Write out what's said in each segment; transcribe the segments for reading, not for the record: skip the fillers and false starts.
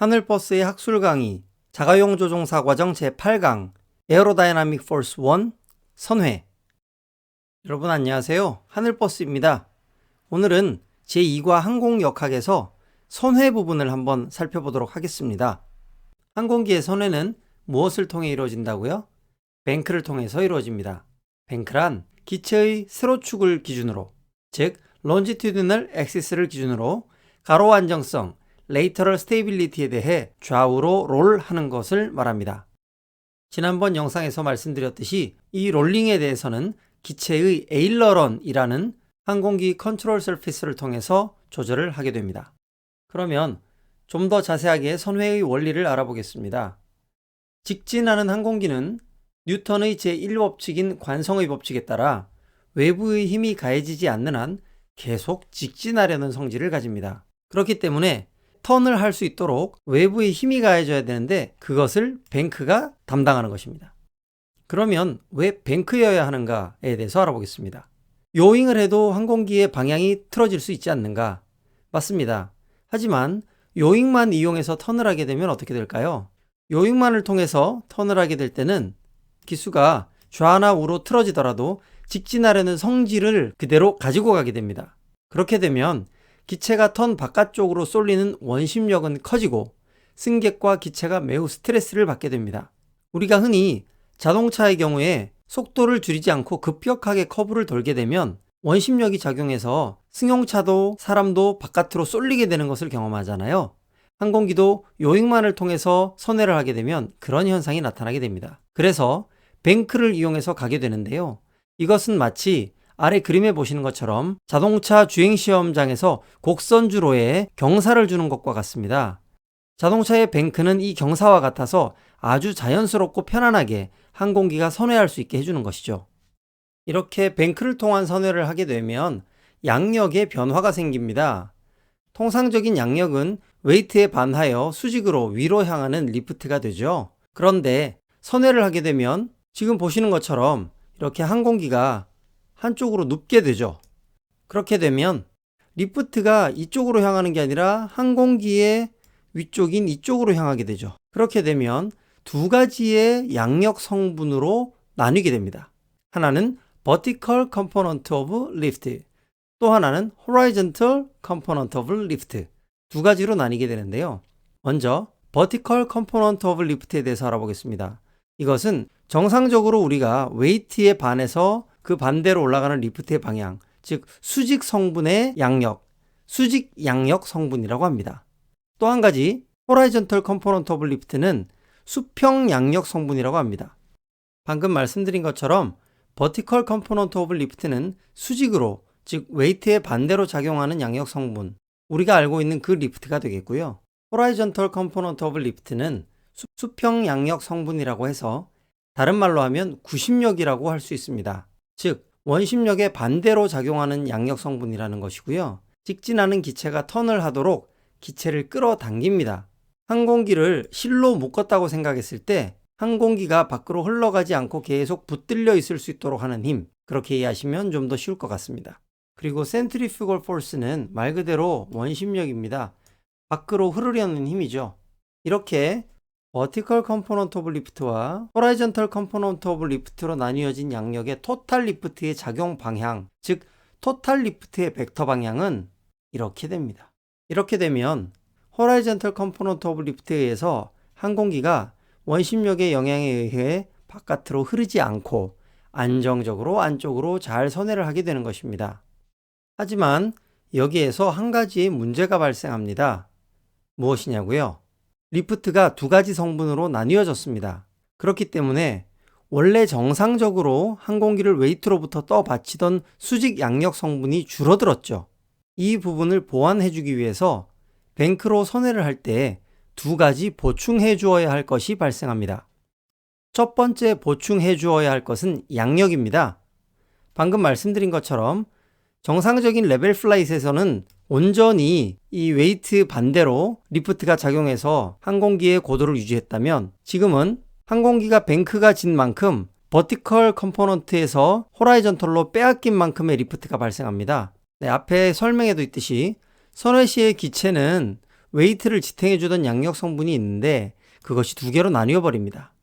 하늘버스의 학술 강의, 자가용 조종사 과정 제8강, 에어로다이나믹 포스 1, 선회. 여러분 안녕하세요. 하늘버스입니다. 오늘은 제2과 항공역학에서 선회 부분을 한번 살펴보도록 하겠습니다. 항공기의 선회는 무엇을 통해 이루어진다고요? 뱅크를 통해서 이루어집니다. 뱅크란 기체의 세로축을 기준으로, 즉 longitudinal axis를 기준으로 가로 안정성, lateral stability에 대해 좌우로 롤하는 것을 말합니다. 지난번 영상에서 말씀드렸듯이 이 롤링에 대해서는 기체의 에일러런이라는 항공기 컨트롤 서피스를 통해서 조절을 하게 됩니다. 그러면 좀 더 자세하게 선회의 원리를 알아보겠습니다. 직진하는 항공기는 뉴턴의 제1법칙인 관성의 법칙에 따라 외부의 힘이 가해지지 않는 한 계속 직진하려는 성질을 가집니다. 그렇기 때문에 턴을 할 수 있도록 외부의 힘이 가해져야 되는데 그것을 뱅크가 담당하는 것입니다. 그러면 왜 뱅크여야 하는가에 대해서 알아보겠습니다. 요잉을 해도 항공기의 방향이 틀어질 수 있지 않는가? 맞습니다. 하지만 요잉만 이용해서 턴을 하게 되면 어떻게 될까요? 요잉만을 통해서 턴을 하게 될 때는 기수가 좌나 우로 틀어지더라도 직진하려는 성질을 그대로 가지고 가게 됩니다. 그렇게 되면 기체가 턴 바깥쪽으로 쏠리는 원심력은 커지고 승객과 기체가 매우 스트레스를 받게 됩니다. 우리가 흔히 자동차의 경우에 속도를 줄이지 않고 급격하게 커브를 돌게 되면 원심력이 작용해서 승용차도 사람도 바깥으로 쏠리게 되는 것을 경험하잖아요. 항공기도 요잉만을 통해서 선회를 하게 되면 그런 현상이 나타나게 됩니다. 그래서 뱅크를 이용해서 가게 되는데요. 이것은 마치 아래 그림에 보시는 것처럼 자동차 주행시험장에서 곡선주로에 경사를 주는 것과 같습니다. 자동차의 뱅크는 이 경사와 같아서 아주 자연스럽고 편안하게 항공기가 선회할 수 있게 해주는 것이죠. 이렇게 뱅크를 통한 선회를 하게 되면 양력의 변화가 생깁니다. 통상적인 양력은 웨이트에 반하여 수직으로 위로 향하는 리프트가 되죠. 그런데 선회를 하게 되면 지금 보시는 것처럼 이렇게 항공기가 한쪽으로 눕게 되죠. 그렇게 되면 리프트가 이쪽으로 향하는 게 아니라 항공기의 위쪽인 이쪽으로 향하게 되죠. 그렇게 되면 두 가지의 양력 성분으로 나뉘게 됩니다. 하나는 vertical component of lift, 또 하나는 horizontal component of lift. 두 가지로 나뉘게 되는데요. 먼저 vertical component of lift에 대해서 알아보겠습니다. 이것은 정상적으로 우리가 웨이트에 반해서 그 반대로 올라가는 리프트의 방향, 즉 수직 성분의 양력, 수직 양력 성분이라고 합니다. 또 한 가지 horizontal component of lift는 수평 양력 성분이라고 합니다. 방금 말씀드린 것처럼 vertical component of lift는 수직으로, 즉 웨이트의 반대로 작용하는 양력 성분, 우리가 알고 있는 그 리프트가 되겠고요. horizontal component of lift는 수평 양력 성분이라고 해서 다른 말로 하면 구심력이라고 할 수 있습니다. 즉 원심력에 반대로 작용하는 양력 성분이라는 것이고요. 직진하는 기체가 턴을 하도록 기체를 끌어당깁니다. 항공기를 실로 묶었다고 생각했을 때 항공기가 밖으로 흘러가지 않고 계속 붙들려 있을 수 있도록 하는 힘, 그렇게 이해하시면 좀 더 쉬울 것 같습니다. 그리고 centrifugal force는 말 그대로 원심력입니다. 밖으로 흐르려는 힘이죠. 이렇게 vertical component of lift와 horizontal component of lift로 나뉘어진 양력의 total lift의 작용 방향, 즉 total lift의 벡터 방향은 이렇게 됩니다. 이렇게 되면 horizontal component of lift에 의해서 항공기가 원심력의 영향에 의해 바깥으로 흐르지 않고 안정적으로 안쪽으로 잘 선회를 하게 되는 것입니다. 하지만 여기에서 한 가지의 문제가 발생합니다. 무엇이냐고요? 리프트가 두 가지 성분으로 나뉘어졌습니다. 그렇기 때문에 원래 정상적으로 항공기를 웨이트로부터 떠받치던 수직 양력 성분이 줄어들었죠. 이 부분을 보완해주기 위해서 뱅크로 선회를 할 때 두 가지 보충해 주어야 할 것이 발생합니다. 첫 번째 보충해 주어야 할 것은 양력입니다. 방금 말씀드린 것처럼 정상적인 레벨 플라잇에서는 온전히 이 웨이트 반대로 리프트가 작용해서 항공기의 고도를 유지했다면 지금은 항공기가 뱅크가 진 만큼 버티컬 컴포넌트에서 호라이전털로 빼앗긴 만큼의 리프트가 발생합니다. 앞에 설명에도 있듯이 선회 시의 기체는 웨이트를 지탱해주던 양력 성분이 있는데 그것이 두 개로 나뉘어 버립니다.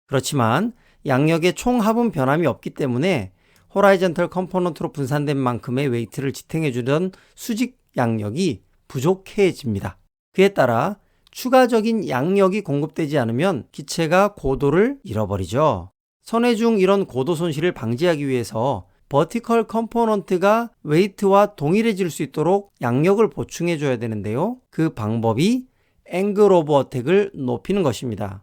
그렇지만 양력의 총 합은 변함이 없기 때문에 호라이전털 컴포넌트로 분산된 만큼의 웨이트를 지탱해주던 수직 양력이 부족해집니다. 그에 따라 추가적인 양력이 공급되지 않으면 기체가 고도를 잃어버리죠. 선회 중 이런 고도 손실을 방지하기 위해서 버티컬 컴포넌트가 웨이트와 동일해질 수 있도록 양력을 보충해 줘야 되는데요. 그 방법이 앵글 오브 어택을 높이는 것입니다.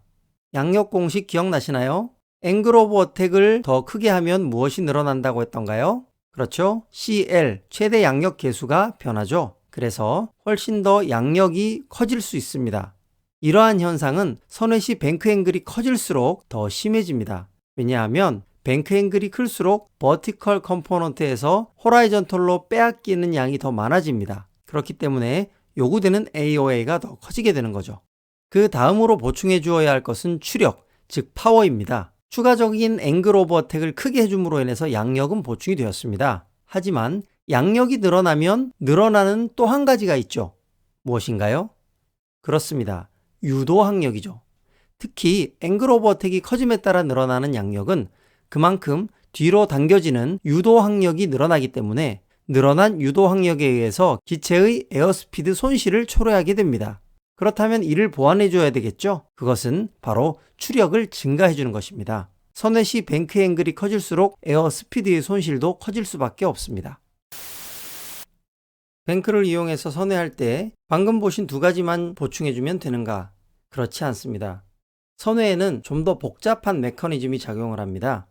양력 공식 기억나시나요? 앵글 오브 어택을 더 크게 하면 무엇이 늘어난다고 했던가요? 그렇죠. CL, 최대 양력 계수가 변하죠. 그래서 훨씬 더 양력이 커질 수 있습니다. 이러한 현상은 선회 시 뱅크 앵글이 커질수록 더 심해집니다. 왜냐하면 뱅크 앵글이 클수록 버티컬 컴포넌트에서 호라이전털로 빼앗기는 양이 더 많아집니다. 그렇기 때문에 요구되는 AOA가 더 커지게 되는 거죠. 그 다음으로 보충해 주어야 할 것은 추력, 즉 파워입니다. 추가적인 앵글 오브 어택을 크게 해줌으로 인해서 양력은 보충이 되었습니다. 하지만 양력이 늘어나면 늘어나는 또 한 가지가 있죠. 무엇인가요? 그렇습니다. 유도 항력이죠. 특히 앵글 오브 어택이 커짐에 따라 늘어나는 양력은 그만큼 뒤로 당겨지는 유도 항력이 늘어나기 때문에 늘어난 유도 항력에 의해서 기체의 에어스피드 손실을 초래하게 됩니다. 그렇다면 이를 보완해 줘야 되겠죠? 그것은 바로 추력을 증가해 주는 것입니다. 선회 시 뱅크 앵글이 커질수록 에어스피드의 손실도 커질 수밖에 없습니다. 뱅크를 이용해서 선회할 때 방금 보신 두 가지만 보충해 주면 되는가? 그렇지 않습니다. 선회에는 좀 더 복잡한 메커니즘이 작용을 합니다.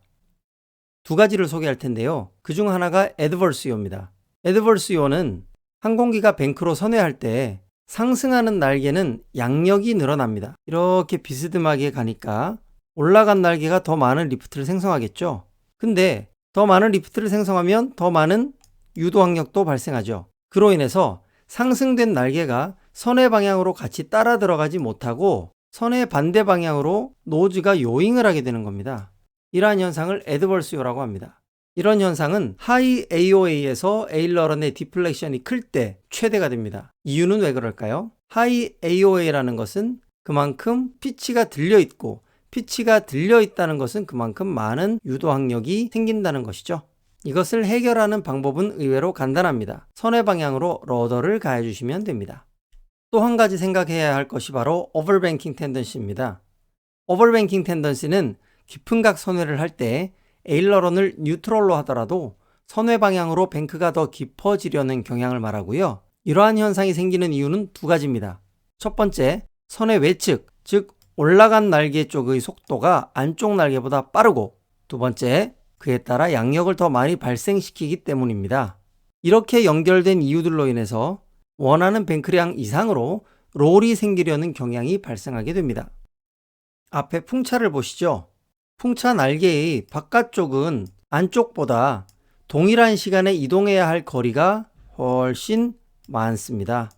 두 가지를 소개할 텐데요. 그중 하나가 애드버스요입니다. 애드버스요는 항공기가 뱅크로 선회할 때 상승하는 날개는 양력이 늘어납니다. 이렇게 비스듬하게 가니까 올라간 날개가 더 많은 리프트를 생성하겠죠. 근데 더 많은 리프트를 생성하면 더 많은 유도 항력도 발생하죠. 그로 인해서 상승된 날개가 선회 방향으로 같이 따라 들어가지 못하고 선의 반대 방향으로 노즈가 요잉을 하게 되는 겁니다. 이러한 현상을 애드버스요라고 합니다. 이런 현상은 하이 AOA에서 에일러런의 디플렉션이 클 때 최대가 됩니다. 이유는 왜 그럴까요? 하이 AOA라는 것은 그만큼 피치가 들려있고 피치가 들려있다는 것은 그만큼 많은 유도 항력이 생긴다는 것이죠. 이것을 해결하는 방법은 의외로 간단합니다. 선의 방향으로 러더를 가해주시면 됩니다. 또 한 가지 생각해야 할 것이 바로 오버뱅킹 텐던시입니다. 오버뱅킹 텐던시는 깊은 각 선회를 할 때 에일러런을 뉴트럴로 하더라도 선회 방향으로 뱅크가 더 깊어지려는 경향을 말하고요. 이러한 현상이 생기는 이유는 두 가지입니다. 첫 번째, 선의 외측, 즉 올라간 날개 쪽의 속도가 안쪽 날개보다 빠르고, 두 번째, 그에 따라 양력을 더 많이 발생시키기 때문입니다. 이렇게 연결된 이유들로 인해서 원하는 뱅크량 이상으로 롤이 생기려는 경향이 발생하게 됩니다. 앞에 풍차를 보시죠. 풍차 날개의 바깥쪽은 안쪽보다 동일한 시간에 이동해야 할 거리가 훨씬 많습니다.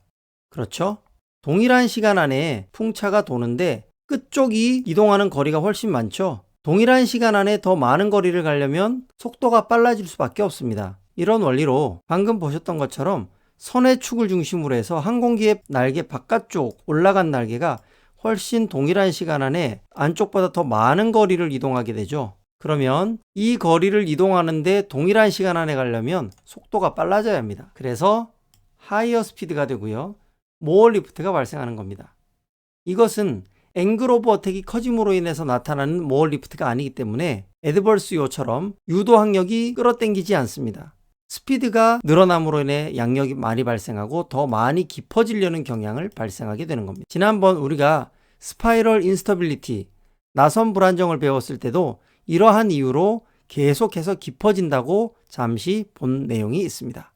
그렇죠? 동일한 시간 안에 풍차가 도는데 끝쪽이 이동하는 거리가 훨씬 많죠? 동일한 시간 안에 더 많은 거리를 가려면 속도가 빨라질 수밖에 없습니다. 이런 원리로 방금 보셨던 것처럼 선의 축을 중심으로 해서 항공기의 날개 바깥쪽 올라간 날개가 훨씬 동일한 시간 안에 안쪽보다 더 많은 거리를 이동하게 되죠. 그러면 이 거리를 이동하는데 동일한 시간 안에 가려면 속도가 빨라져야 합니다. 그래서 하이어 스피드가 되고요. 모어 리프트가 발생하는 겁니다. 이것은 앵글 오브 어택이 커짐으로 인해서 나타나는 모어 리프트가 아니기 때문에 애드버스요처럼 유도 항력이 끌어당기지 않습니다. 스피드가 늘어남으로 인해 양력이 많이 발생하고 더 많이 깊어지려는 경향을 발생하게 되는 겁니다. 지난번 우리가 스파이럴 인스터빌리티, 나선 불안정을 배웠을 때도 이러한 이유로 계속해서 깊어진다고 잠시 본 내용이 있습니다.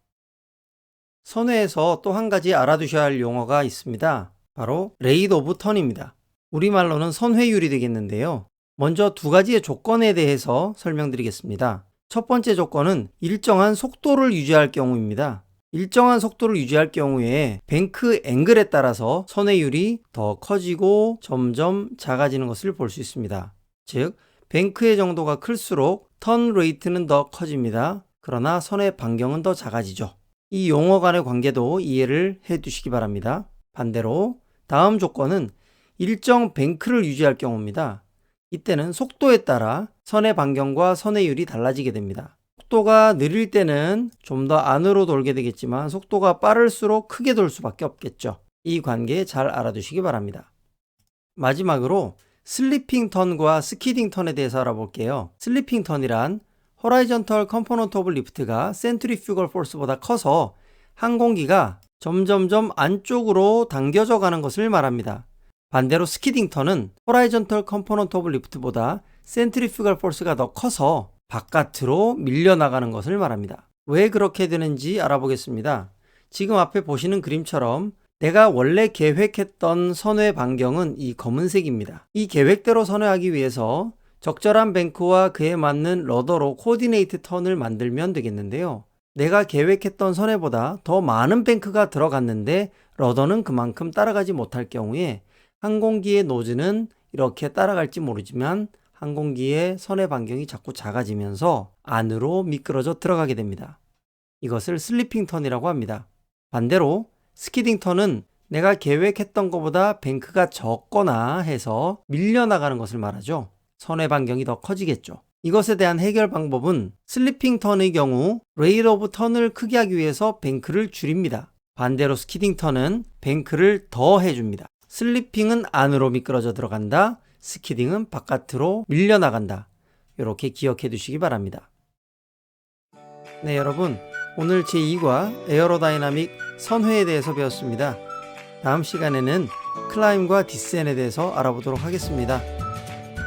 선회에서 또 한 가지 알아두셔야 할 용어가 있습니다. 바로 레이트 오브 턴입니다. 우리말로는 선회율이 되겠는데요. 먼저 두 가지의 조건에 대해서 설명드리겠습니다. 첫 번째 조건은 일정한 속도를 유지할 경우입니다. 일정한 속도를 유지할 경우에 뱅크 앵글에 따라서 선회율이 더 커지고 점점 작아지는 것을 볼 수 있습니다. 즉, 뱅크의 정도가 클수록 턴 레이트는 더 커집니다. 그러나 선의 반경은 더 작아지죠. 이 용어 간의 관계도 이해를 해 두시기 바랍니다. 반대로 다음 조건은 일정 뱅크를 유지할 경우입니다. 이때는 속도에 따라 선의 반경과 선회율이 달라지게 됩니다. 속도가 느릴 때는 좀 더 안으로 돌게 되겠지만 속도가 빠를수록 크게 돌 수밖에 없겠죠. 이 관계 잘 알아두시기 바랍니다. 마지막으로 슬리핑 턴과 스키딩 턴에 대해서 알아볼게요. 슬리핑 턴이란 호라이전털 컴포넌트 오브 리프트가 센트리퓨걸 포스보다 커서 항공기가 점점점 안쪽으로 당겨져 가는 것을 말합니다. 반대로 스키딩 턴은 호라이전털 컴포넌트 오브 리프트보다 센트리퓨걸 포스가 더 커서 바깥으로 밀려나가는 것을 말합니다. 왜 그렇게 되는지 알아보겠습니다. 지금 앞에 보시는 그림처럼 내가 원래 계획했던 선회 반경은 이 검은색입니다. 이 계획대로 선회하기 위해서 적절한 뱅크와 그에 맞는 러더로 코디네이트 턴을 만들면 되겠는데요. 내가 계획했던 선회보다 더 많은 뱅크가 들어갔는데 러더는 그만큼 따라가지 못할 경우에 항공기의 노즈는 이렇게 따라갈지 모르지만 항공기의 선회 반경이 자꾸 작아지면서 안으로 미끄러져 들어가게 됩니다. 이것을 슬리핑 턴이라고 합니다. 반대로 스키딩 턴은 내가 계획했던 것보다 뱅크가 적거나 해서 밀려나가는 것을 말하죠. 선회 반경이 더 커지겠죠. 이것에 대한 해결 방법은 슬리핑 턴의 경우 레이트 오브 턴을 크게 하기 위해서 뱅크를 줄입니다. 반대로 스키딩 턴은 뱅크를 더 해줍니다. 슬리핑은 안으로 미끄러져 들어간다. 스키딩은 바깥으로 밀려나간다. 이렇게 기억해 두시기 바랍니다. 네, 여러분, 오늘 제2과 에어로다이나믹 선회에 대해서 배웠습니다. 다음 시간에는 클라임과 디센에 대해서 알아보도록 하겠습니다.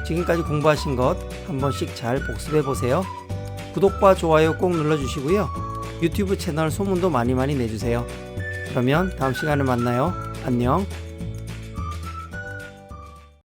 지금까지 공부하신 것 한 번씩 잘 복습해 보세요. 구독과 좋아요 꼭 눌러주시고요. 유튜브 채널 소문도 많이 내주세요. 그러면 다음 시간에 만나요. 안녕.